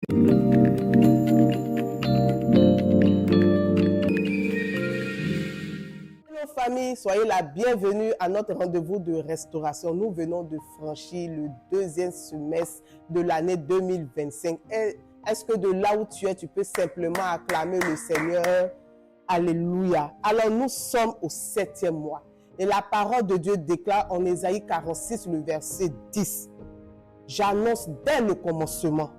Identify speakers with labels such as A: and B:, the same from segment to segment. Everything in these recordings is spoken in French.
A: Hello famille, soyez la bienvenue à notre rendez-vous de restauration. Nous venons de franchir le deuxième semestre de l'année 2025. Est-ce que de là où tu es, tu peux simplement acclamer le Seigneur? Alléluia. Alors nous sommes au 7e mois. Et la parole de Dieu déclare en Ésaïe 46, le verset 10. J'annonce dès le commencement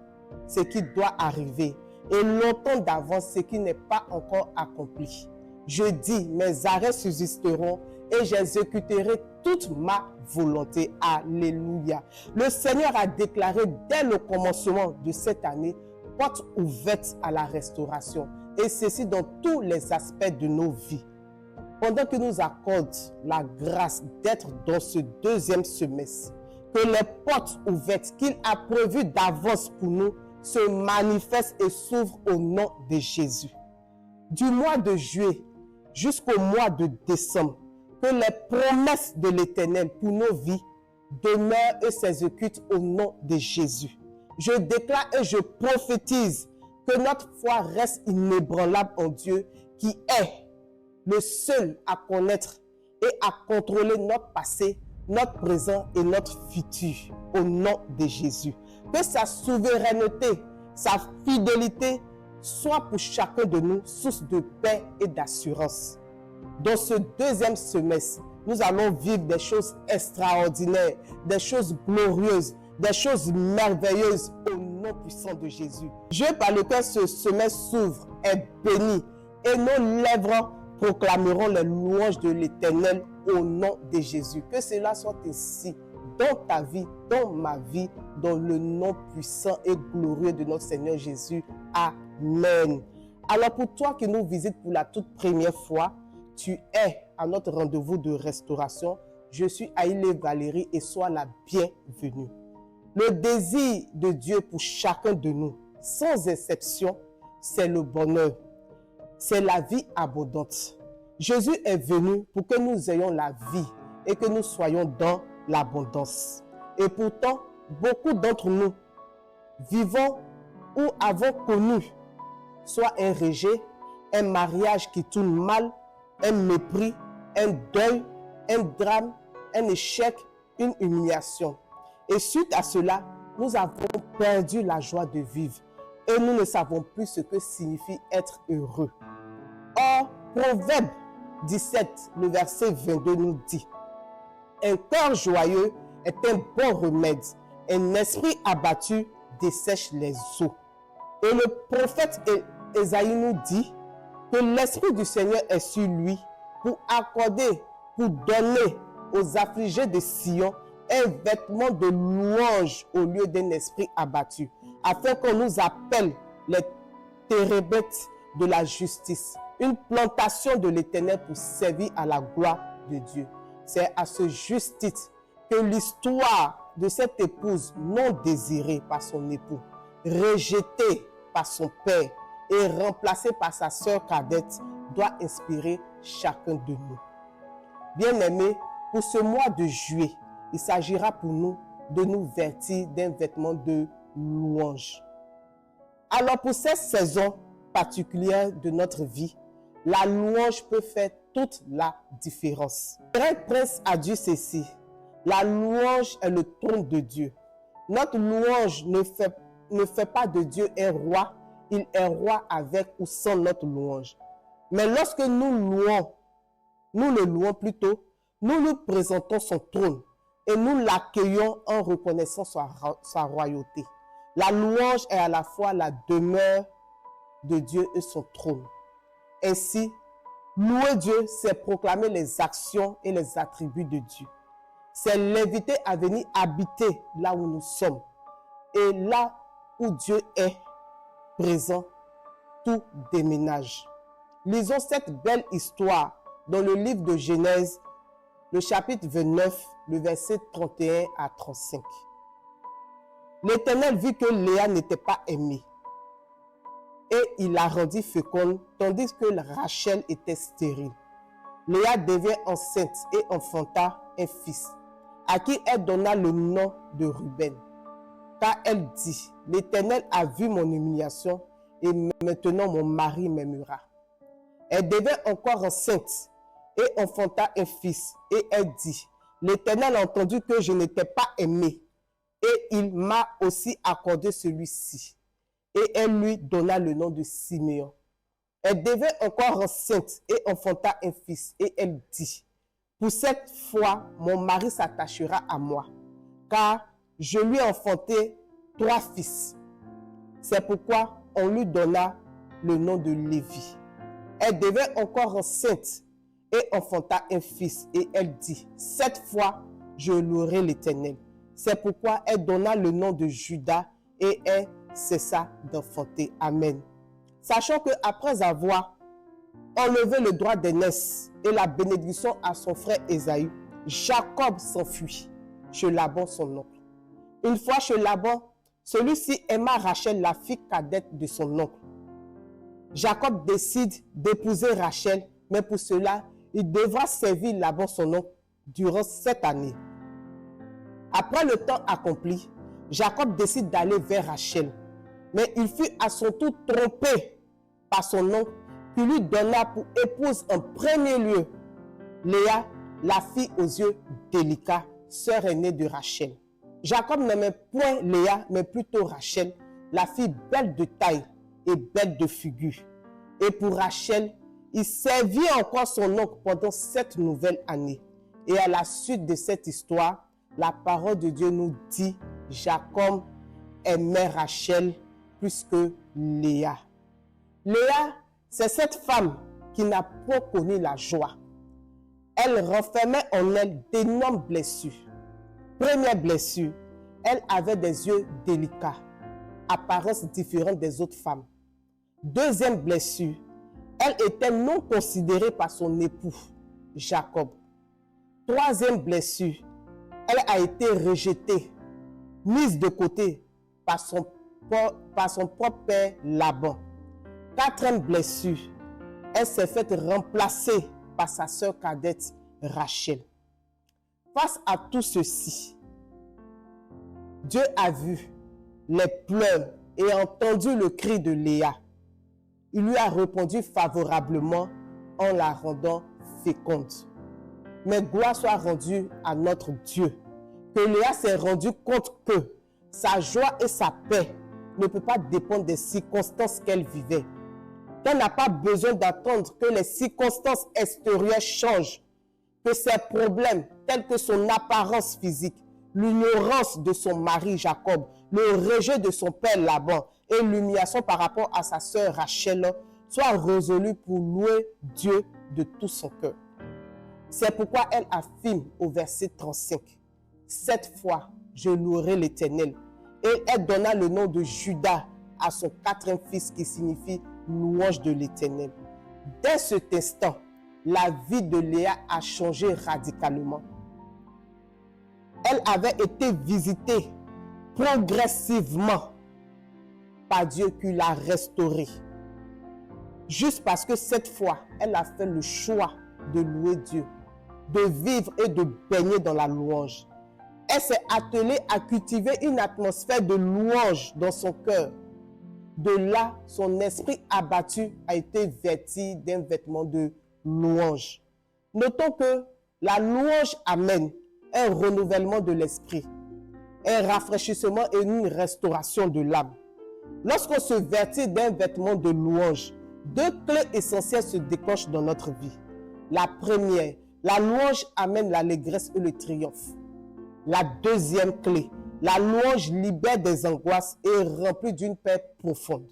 A: ce qui doit arriver et longtemps d'avance ce qui n'est pas encore accompli. Je dis, mes arrêts subsisteront et j'exécuterai toute ma volonté. Alléluia. Le Seigneur a déclaré dès le commencement de cette année, porte ouverte à la restauration. Et ceci dans tous les aspects de nos vies. Pendant qu'il nous accorde la grâce d'être dans ce deuxième semestre, que les portes ouvertes qu'il a prévues d'avance pour nous se manifestent et s'ouvrent au nom de Jésus. Du mois de juillet jusqu'au mois de décembre, que les promesses de l'Éternel pour nos vies demeurent et s'exécutent au nom de Jésus. Je déclare et je prophétise que notre foi reste inébranlable en Dieu qui est le seul à connaître et à contrôler notre passé, notre présent et notre futur au nom de Jésus. Que sa souveraineté, sa fidélité soit pour chacun de nous source de paix et d'assurance. Dans ce deuxième semestre, nous allons vivre des choses extraordinaires, des choses glorieuses, des choses merveilleuses au nom puissant de Jésus. Dieu par lequel ce semestre s'ouvre est béni et nos lèvres proclameront les louanges de l'Éternel au nom de Jésus. Que cela soit ainsi dans ta vie, dans ma vie, dans le nom puissant et glorieux de notre Seigneur Jésus. Amen. Alors pour toi qui nous visites pour la toute première fois, tu es à notre rendez-vous de restauration. Je suis Aïlé Valérie et sois la bienvenue. Le désir de Dieu pour chacun de nous, sans exception, c'est le bonheur. C'est la vie abondante. Jésus est venu pour que nous ayons la vie et que nous soyons dans l'abondance. Et pourtant, beaucoup d'entre nous vivons ou avons connu soit un rejet, un mariage qui tourne mal, un mépris, un deuil, un drame, un échec, une humiliation. Et suite à cela, nous avons perdu la joie de vivre et nous ne savons plus ce que signifie être heureux. Or, Proverbe 17, le verset 22 nous dit: un cœur joyeux est un bon remède, un esprit abattu dessèche les eaux. Et le prophète Ésaïe nous dit que l'Esprit du Seigneur est sur lui pour accorder, pour donner aux affligés de Sion un vêtement de louange au lieu d'un esprit abattu, afin qu'on nous appelle les térébètes de la justice, une plantation de l'Éternel pour servir à la gloire de Dieu. C'est à ce juste titre que l'histoire de cette épouse non désirée par son époux, rejetée par son père et remplacée par sa sœur cadette doit inspirer chacun de nous. Bien-aimés, pour ce mois de juillet, il s'agira pour nous de nous vêtir d'un vêtement de louange. Alors pour cette saison particulière de notre vie, la louange peut faire toute la différence. Le Grand Prince a dit ceci: la louange est le trône de Dieu. Notre louange ne fait pas de Dieu un roi, il est roi avec ou sans notre louange. Mais lorsque nous le louons plutôt, nous lui présentons son trône et nous l'accueillons en reconnaissant sa royauté. La louange est à la fois la demeure de Dieu et son trône. Ainsi, louer Dieu, c'est proclamer les actions et les attributs de Dieu. C'est l'inviter à venir habiter là où nous sommes. Et là où Dieu est présent, tout déménage. Lisons cette belle histoire dans le livre de Genèse, le chapitre 29, le verset 31 à 35. L'Éternel vit que Léa n'était pas aimée et il la rendit féconde, tandis que Rachel était stérile. Léa devint enceinte et enfanta un fils, à qui elle donna le nom de Ruben. car elle dit, l'Éternel a vu mon humiliation et maintenant mon mari m'aimera. Elle devint encore enceinte et enfanta un fils. Et elle dit, l'Éternel a entendu que je n'étais pas aimée et il m'a aussi accordé celui-ci. Et elle lui donna le nom de Siméon. Elle devint encore enceinte et enfanta un fils. Et elle dit, pour cette fois, mon mari s'attachera à moi, car je lui ai enfanté 3 fils. C'est pourquoi on lui donna le nom de Lévi. Elle devint encore enceinte et enfanta un fils. Et elle dit, cette fois, je louerai l'Éternel. C'est pourquoi elle donna le nom de Judas et elle cessa d'enfanter. Amen. Sachant qu'après avoir enlevé le droit d'aînesse et la bénédiction à son frère Ésaü, Jacob s'enfuit chez Laban son oncle. Une fois chez Laban, celui-ci aima Rachel, la fille cadette de son oncle. Jacob décide d'épouser Rachel, mais pour cela, il devra servir Laban son oncle durant 7 années. Après le temps accompli, Jacob décide d'aller vers Rachel, mais il fut à son tour trompé par son oncle qui lui donna pour épouse en premier lieu Léa, la fille aux yeux délicats, sœur aînée de Rachel. Jacob n'aimait point Léa, mais plutôt Rachel, la fille belle de taille et belle de figure. Et pour Rachel, il servit encore son oncle pendant 7 nouvelles années. Et à la suite de cette histoire, la parole de Dieu nous dit, Jacob aimait Rachel plus que Léa. Léa, c'est cette femme qui n'a pas connu la joie. Elle renfermait en elle d'énormes blessures. Première blessure, elle avait des yeux délicats, apparence différente des autres femmes. Deuxième blessure, elle était non considérée par son époux, Jacob. Troisième blessure, elle a été rejetée, mise de côté par son propre père Laban. Quatrième blessure, elle s'est faite remplacer par sa sœur cadette Rachel. Face à tout ceci, Dieu a vu les pleurs et a entendu le cri de Léa. Il lui a répondu favorablement en la rendant féconde. Mais gloire soit rendue à notre Dieu, que Léa s'est rendue compte que sa joie et sa paix ne peuvent pas dépendre des circonstances qu'elle vivait. Qu'elle n'a pas besoin d'attendre que les circonstances extérieures changent, que ses problèmes, tels que son apparence physique, l'ignorance de son mari Jacob, le rejet de son père Laban et l'humiliation par rapport à sa sœur Rachel soient résolus pour louer Dieu de tout son cœur. C'est pourquoi elle affirme au verset 35, « Cette fois, je louerai l'Éternel. » Et elle donna le nom de Judas à son 4e fils qui signifie « louange de l'Éternel ». Dès cet instant, la vie de Léa a changé radicalement. Elle avait été visitée progressivement par Dieu qui l'a restaurée. Juste parce que cette fois, elle a fait le choix de louer Dieu, de vivre et de baigner dans la louange. Elle s'est attelée à cultiver une atmosphère de louange dans son cœur. De là, son esprit abattu a été vêtu d'un vêtement de louange. Notons que la louange amène un renouvellement de l'esprit, un rafraîchissement et une restauration de l'âme. Lorsqu'on se vêtit d'un vêtement de louange, 2 clés essentielles se déclenchent dans notre vie. La première, la louange amène l'allégresse et le triomphe. La deuxième clé, la louange libère des angoisses et remplit d'une paix profonde.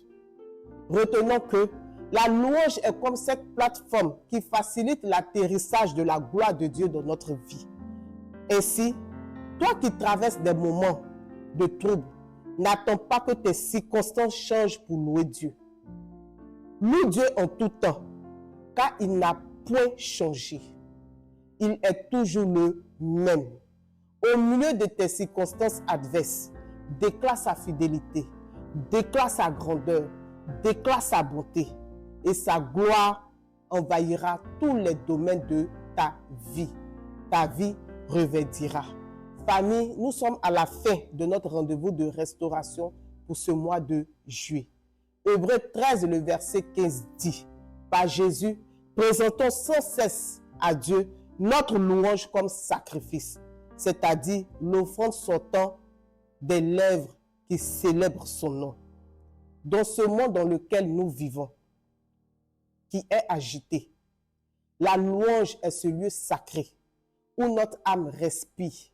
A: Retenons que la louange est comme cette plateforme qui facilite l'atterrissage de la gloire de Dieu dans notre vie. Ainsi, toi qui traverses des moments de trouble, n'attends pas que tes circonstances changent pour louer Dieu. Loue Dieu en tout temps, car il n'a point changé. Il est toujours le même. Au milieu de tes circonstances adverses, déclare sa fidélité, déclare sa grandeur, déclare sa bonté et sa gloire envahira tous les domaines de ta vie. Ta vie reverdira. famille, nous sommes à la fin de notre rendez-vous de restauration pour ce mois de juillet. Hébreux 13, le verset 15 dit, par Jésus, présentons sans cesse à Dieu notre louange comme sacrifice, c'est-à-dire l'offrande sortant des lèvres qui célèbrent son nom. Dans ce monde dans lequel nous vivons, qui est agité, la louange est ce lieu sacré où notre âme respire,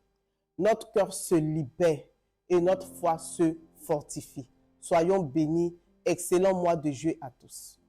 A: notre cœur se libère et notre foi se fortifie. Soyons bénis. Excellent mois de juillet à tous.